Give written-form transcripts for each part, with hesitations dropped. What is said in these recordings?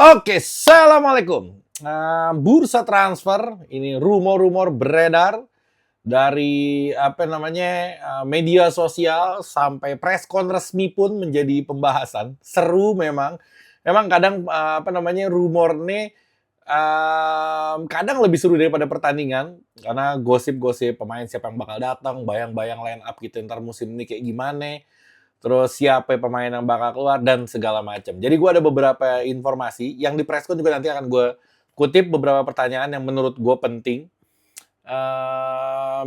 Oke, assalamualaikum. Bursa transfer ini rumor-rumor beredar dari media sosial sampai preskon resmi pun menjadi pembahasan. Seru memang. Memang kadang rumor nih kadang lebih seru daripada pertandingan karena gosip-gosip pemain siapa yang bakal datang, bayang-bayang line up gitu ntar musim ini kayak gimana. Terus siapa pemain yang bakal keluar dan segala macam. Jadi gue ada beberapa informasi yang di preskon juga nanti akan gue kutip beberapa pertanyaan yang menurut gue penting.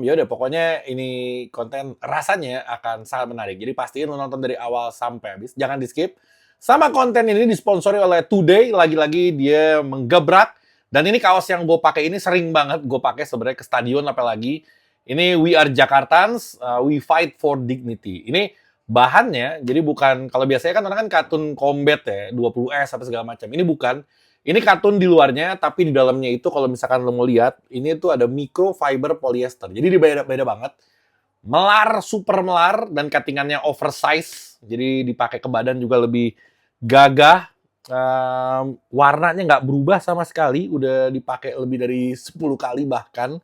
Ya udah pokoknya ini konten rasanya akan sangat menarik. Jadi pastiin lo nonton dari awal sampai habis, jangan di-skip. Sama konten ini disponsori oleh Today, lagi-lagi dia menggebrak. Dan ini kaos yang gue pakai ini sering banget gue pakai sebenarnya ke stadion apalagi. Ini We Are Jakartans, We Fight for Dignity. Ini bahannya jadi bukan kalau biasanya kan orang kan kartun combat ya, 20S atau segala macam. Ini bukan. Ini kartun di luarnya, tapi di dalamnya itu kalau misalkan lo mau lihat, ini tuh ada microfiber polyester. Jadi beda banget. Melar, super melar, dan cuttingannya oversize. Jadi dipakai ke badan juga lebih gagah. Warnanya nggak berubah sama sekali. Udah dipakai lebih dari 10 kali bahkan.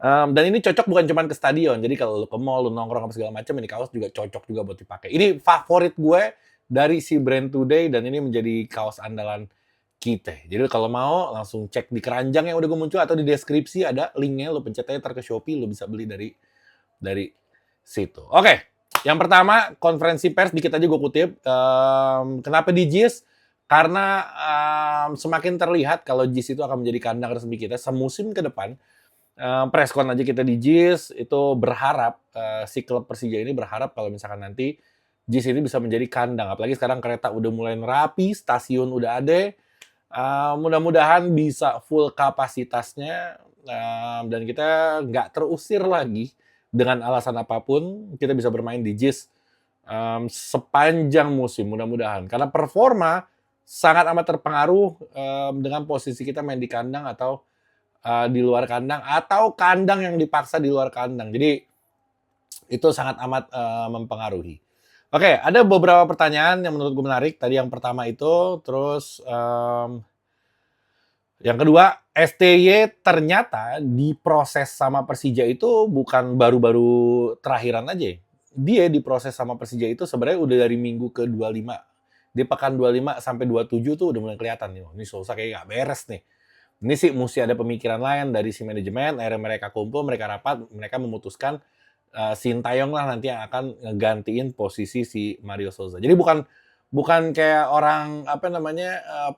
Dan ini cocok bukan cuma ke stadion. Jadi kalau lo ke mall, lo nongkrong apa segala macam, ini kaos juga cocok juga buat dipakai. Ini favorit gue dari si brand Today, dan ini menjadi kaos andalan kita. Jadi kalau mau langsung cek di keranjang yang udah gue muncul atau di deskripsi ada linknya, lo pencet aja ntar ke Shopee, lo bisa beli dari situ. Oke, yang pertama konferensi pers dikit aja gue kutip. Kenapa di JIS? Karena semakin terlihat kalau JIS itu akan menjadi kandang resmi kita semusim ke depan. Preskon aja kita di JIS itu berharap si klub Persija ini berharap kalau misalkan nanti JIS ini bisa menjadi kandang. Apalagi sekarang kereta udah mulai rapi, stasiun udah ada. Mudah-mudahan bisa full kapasitasnya dan kita nggak terusir lagi dengan alasan apapun. Kita bisa bermain di JIS sepanjang musim mudah-mudahan. Karena performa sangat amat terpengaruh dengan posisi kita main di kandang atau di luar kandang atau kandang yang dipaksa di luar kandang. Jadi itu sangat amat mempengaruhi. Oke, ada beberapa pertanyaan yang menurut gue menarik. Tadi yang pertama itu, terus yang kedua, STY ternyata diproses sama Persija itu bukan baru-baru terakhiran aja. Dia diproses sama Persija itu sebenarnya udah dari minggu ke-25. Di pekan 25 sampai 27 tuh udah mulai kelihatan nih. Ini Sousa kayak nggak beres nih. Ini sih mesti ada pemikiran lain dari si manajemen. Akhirnya mereka kumpul, mereka rapat, mereka memutuskan Sintayong lah nanti yang akan ngegantiin posisi si Mario Sousa. Jadi bukan kayak orang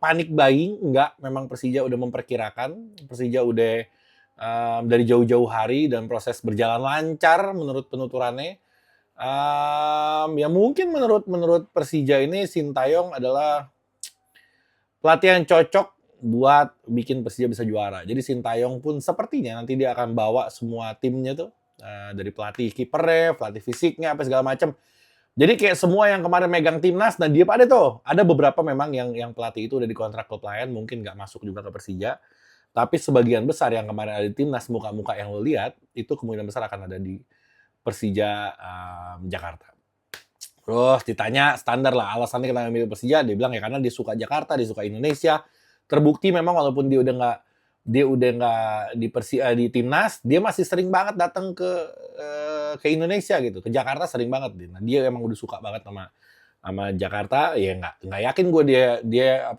panik buying, enggak. Memang Persija udah memperkirakan, Persija udah dari jauh-jauh hari dan proses berjalan lancar menurut penuturannya. Ya mungkin menurut Persija ini Sintayong adalah pelatih yang cocok buat bikin Persija bisa juara. Jadi Sintayong pun sepertinya nanti dia akan bawa semua timnya tuh dari pelatih kipernya, pelatih fisiknya, apa segala macam. Jadi kayak semua yang kemarin megang timnas, nah dia pada tuh. Ada beberapa memang yang pelatih itu udah dikontrak klub lain, mungkin nggak masuk juga ke Persija. Tapi sebagian besar yang kemarin ada di timnas, muka-muka yang lo lihat, itu kemungkinan besar akan ada di Persija Jakarta. Terus ditanya standar lah alasannya kenapa milih Persija, dia bilang ya karena dia suka Jakarta, dia suka Indonesia. Terbukti memang walaupun dia udah nggak di timnas, dia masih sering banget datang ke Indonesia gitu, ke Jakarta sering banget. Nah, dia emang udah suka banget sama Jakarta, ya nggak yakin gue dia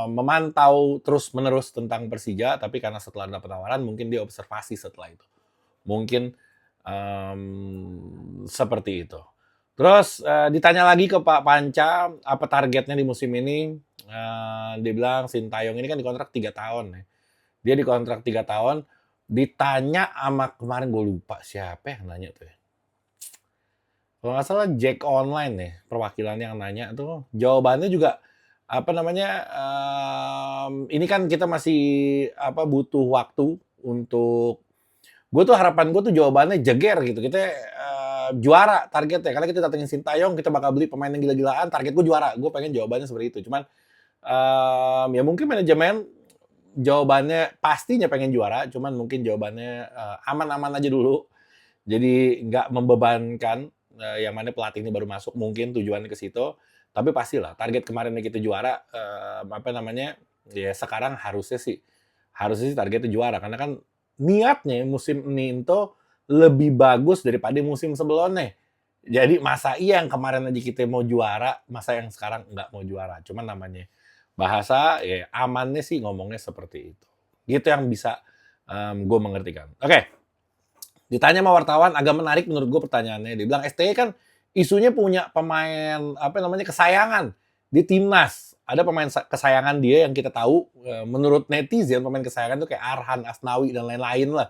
memantau terus menerus tentang Persija, tapi karena setelah dapat tawaran mungkin dia observasi setelah itu. Mungkin seperti itu. Terus ditanya lagi ke Pak Panca, apa targetnya di musim ini? Dia bilang Sintayong ini kan dikontrak 3 tahun ya. Dia dikontrak 3 tahun, ditanya sama kemarin gue lupa siapa yang nanya tuh ya. Kalau nggak salah Jack Online ya, perwakilannya yang nanya tuh. Jawabannya juga ini kan kita masih butuh waktu untuk gue tuh harapan gue tuh jawabannya jeger gitu. Kita juara targetnya. Karena kita datengin Sintayong, kita bakal beli pemain yang gila-gilaan. Target gue juara. Gue pengen jawabannya seperti itu. Cuman ya mungkin manajemen jawabannya pastinya pengen juara. Cuman mungkin jawabannya aman-aman aja dulu. Jadi nggak membebankan yang mana pelatih ini baru masuk. Mungkin tujuannya ke situ. Tapi pastilah target kemarinnya kita juara, apa namanya, ya sekarang harusnya sih targetnya juara, karena kan niatnya musim ini itu lebih bagus daripada musim sebelumnya. Jadi masa iya yang kemarin aja kita mau juara, masa yang sekarang nggak mau juara. Cuman namanya bahasa, ya amannya sih ngomongnya seperti itu. Gitu yang bisa, gue mengertikan. Oke, ditanya sama wartawan agak menarik menurut gue pertanyaannya. Dia bilang, "STY kan isunya punya pemain, apa namanya, kesayangan di timnas. Ada pemain kesayangan dia yang kita tahu, menurut netizen pemain kesayangan tuh kayak Arhan, Asnawi, dan lain-lain lah.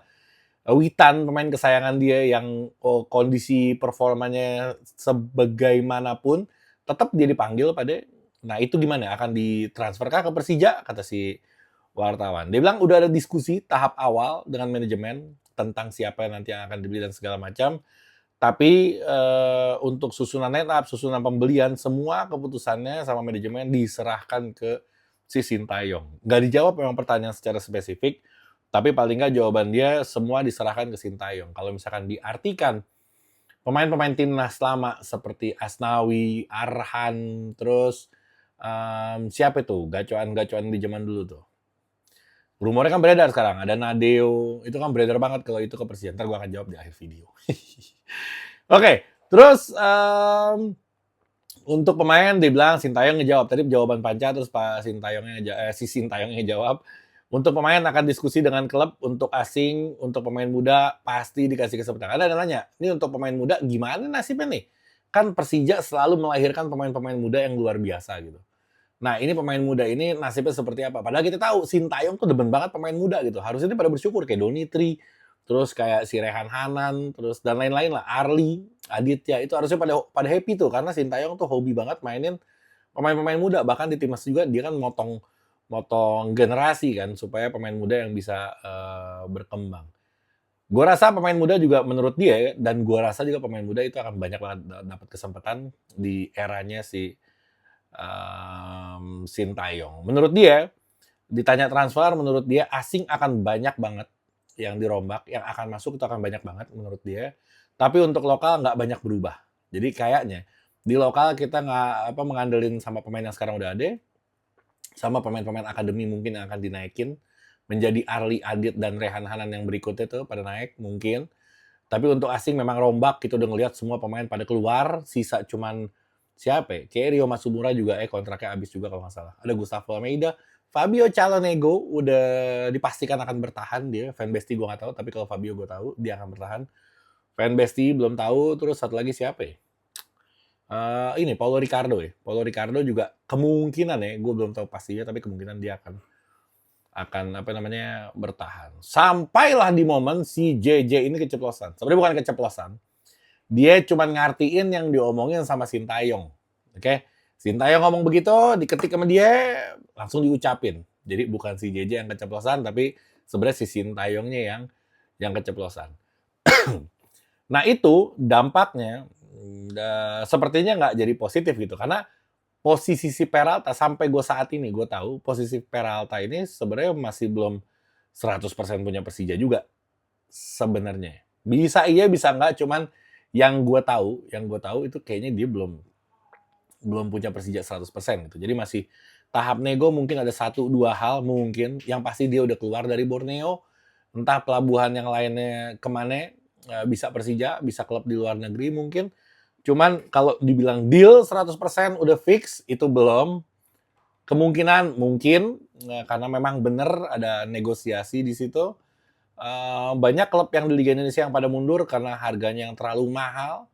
Witan, pemain kesayangan dia yang kondisi performanya sebagaimanapun, tetap dia dipanggil pada. Nah itu gimana? Akan ditransferkah ke Persija? Kata si wartawan. Dia bilang udah ada diskusi tahap awal dengan manajemen tentang siapa yang nanti yang akan dibeli dan segala macam. Tapi untuk susunan line up, susunan pembelian, semua keputusannya sama manajemen diserahkan ke si Sintayong. Nggak dijawab memang pertanyaan secara spesifik, tapi paling nggak jawaban dia semua diserahkan ke Sintayong. Kalau misalkan diartikan pemain-pemain timnas lama seperti Asnawi, Arhan, terus siapa itu gacoan-gacoan di zaman dulu tuh. Rumornya kan beredar sekarang, ada Nadeo, itu kan beredar banget kalau itu ke Persija. Ntar gue akan jawab di akhir video. Oke, terus untuk pemain dibilang Sintayong ngejawab. Tadi jawaban Panca, terus Pak Sintayongnya si Sintayongnya ngejawab. Untuk pemain akan diskusi dengan klub, untuk asing, untuk pemain muda pasti dikasih kesempatan. Ada yang nanya, ini untuk pemain muda gimana nasibnya nih? Kan Persija selalu melahirkan pemain-pemain muda yang luar biasa gitu. Nah, ini pemain muda ini nasibnya seperti apa? Padahal kita tahu Sintayong tuh demen banget pemain muda gitu. Harusnya dia pada bersyukur kayak Donitri, terus kayak si Rehan Hanan, terus dan lain-lain lah, Arli, Aditya, itu harusnya pada pada happy tuh karena Sintayong tuh hobi banget mainin pemain-pemain muda. Bahkan di timnas juga dia kan motong motong generasi kan supaya pemain muda yang bisa berkembang. Gue rasa pemain muda juga menurut dia dan gue rasa juga pemain muda itu akan banyak banget dapat kesempatan di eranya si Sintayong. Menurut dia, ditanya transfer, menurut dia asing akan banyak banget yang dirombak, yang akan masuk itu akan banyak banget menurut dia. Tapi untuk lokal nggak banyak berubah. Jadi kayaknya di lokal kita nggak mengandelin sama pemain yang sekarang udah ada, sama pemain-pemain akademi mungkin yang akan dinaikin menjadi Arli, Adit, dan Rehan Hanan yang berikutnya tuh pada naik mungkin. Tapi untuk asing memang rombak, kita udah ngelihat semua pemain pada keluar, sisa cuman siapa ya? Kayak Rio Matsubura juga kontraknya habis juga kalau nggak salah. Ada Gustavo Almeida, Fabio Calonego udah dipastikan akan bertahan dia. Fanbesti gue nggak tahu, tapi kalau Fabio gue tahu dia akan bertahan. Fanbesti belum tahu, terus satu lagi siapa ya? Ini Paulo Ricardo ya. Paulo Ricardo juga kemungkinan ya, gue belum tahu pastinya, tapi kemungkinan dia akan bertahan. Sampailah di momen si JJ ini keceplosan. Sebenarnya bukan keceplosan. Dia cuma ngartiin yang diomongin sama Sintayong. Oke? Sintayong ngomong begitu, diketik sama dia, langsung diucapin. Jadi bukan si JJ yang keceplosan, tapi sebenarnya si Sintayongnya yang keceplosan. Nah itu dampaknya sepertinya nggak jadi positif gitu. Karena posisi si Peralta sampai gue saat ini gue tahu posisi Peralta ini sebenarnya masih belum 100% punya Persija juga sebenarnya. Bisa iya bisa enggak, cuman yang gue tahu itu kayaknya dia belum punya Persija 100% gitu. Jadi masih tahap nego, mungkin ada 1-2 hal mungkin yang pasti dia udah keluar dari Borneo, entah pelabuhan yang lainnya kemana, bisa Persija, bisa klub di luar negeri mungkin. Cuman kalau dibilang deal 100% udah fix, itu belum. Kemungkinan mungkin, karena memang bener ada negosiasi di situ. Banyak klub yang di Liga Indonesia yang pada mundur karena harganya yang terlalu mahal.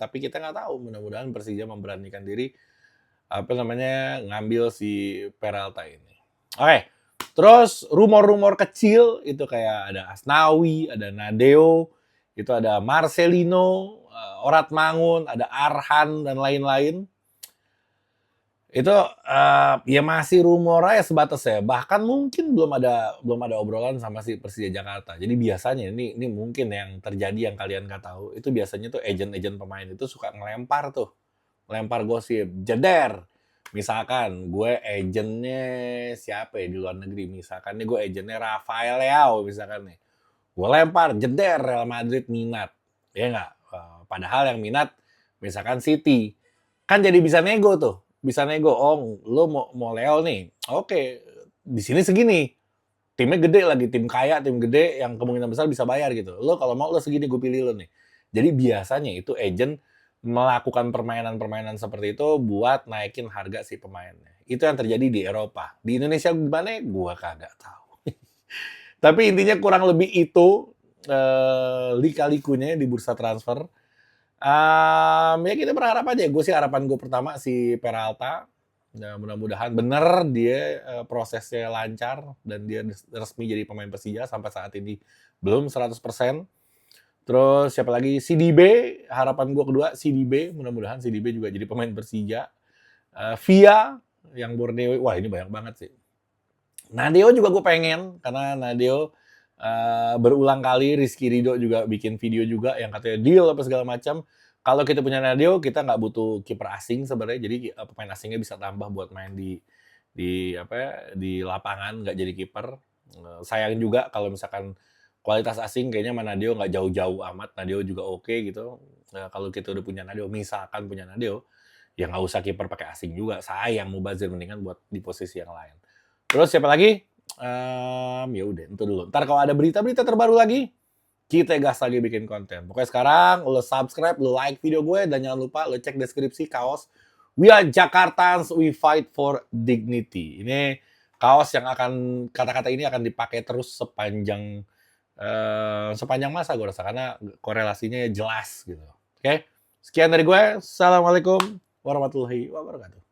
Tapi kita nggak tahu, mudah-mudahan Persija memberanikan diri ngambil si Peralta ini. Oke, terus rumor-rumor kecil itu kayak ada Asnawi, ada Nadeo, itu ada Marcelino, Orat Mangun, ada Arhan, dan lain-lain. Itu ya masih rumor aja sebatas ya. Bahkan mungkin belum ada obrolan sama si Persija Jakarta. Jadi biasanya ini mungkin yang terjadi yang kalian nggak tahu. Itu biasanya tuh agent-agent pemain itu suka ngelempar gosip, jeder. Misalkan gue agentnya siapa ya di luar negeri. Misalkan nih gue agentnya Rafael Leao misalkan nih. Gue lempar, jeder Real Madrid minat. Ya nggak? Padahal yang minat misalkan City. Kan jadi bisa nego tuh, bisa nego, "Oh, lu mau Leo nih, oke, di sini segini." Timnya gede lagi, tim kaya, tim gede yang kemungkinan besar bisa bayar gitu. Lo kalau mau lo segini gue pilih lo nih. Jadi biasanya itu agent melakukan permainan-permainan seperti itu buat naikin harga si pemainnya. Itu yang terjadi di Eropa. Di Indonesia gimana? Gua kagak tahu. Tapi intinya kurang lebih itu lika-likunya di bursa transfer. Ya kita berharap aja. Gue sih harapan gue pertama si Peralta. Ya, mudah-mudahan bener dia prosesnya lancar dan dia resmi jadi pemain Persija sampai saat ini belum 100%. Terus siapa lagi? CDB, harapan gue kedua CDB, mudah-mudahan CDB juga jadi pemain Persija. Via yang Borneo, wah ini banyak banget sih. Nadeo juga gue pengen karena Nadeo berulang kali Rizky Ridho juga bikin video juga yang katanya deal apa segala macam. Kalau kita punya Nadeo, kita nggak butuh kiper asing sebenarnya. Jadi pemain asingnya bisa tambah buat main di apa ya, di lapangan, nggak jadi kiper. Sayang juga kalau misalkan kualitas asing kayaknya sama Nadeo nggak jauh-jauh amat. Nadeo juga oke gitu. Kalau kita udah punya Nadeo, misalkan punya Nadeo, ya nggak usah kiper pakai asing juga. Sayang mubazir, mendingan buat di posisi yang lain. Terus siapa lagi? Ya udah itu dulu. Ntar kalau ada berita-berita terbaru lagi, kita gas lagi bikin konten. Pokoknya sekarang lo subscribe, lo like video gue, dan jangan lupa lo cek deskripsi kaos We Are Jakartans, We Fight for Dignity. Ini kaos yang akan, kata-kata ini akan dipakai terus sepanjang masa gue rasa, karena korelasinya jelas gitu. Oke? Sekian dari gue. Assalamualaikum warahmatullahi wabarakatuh.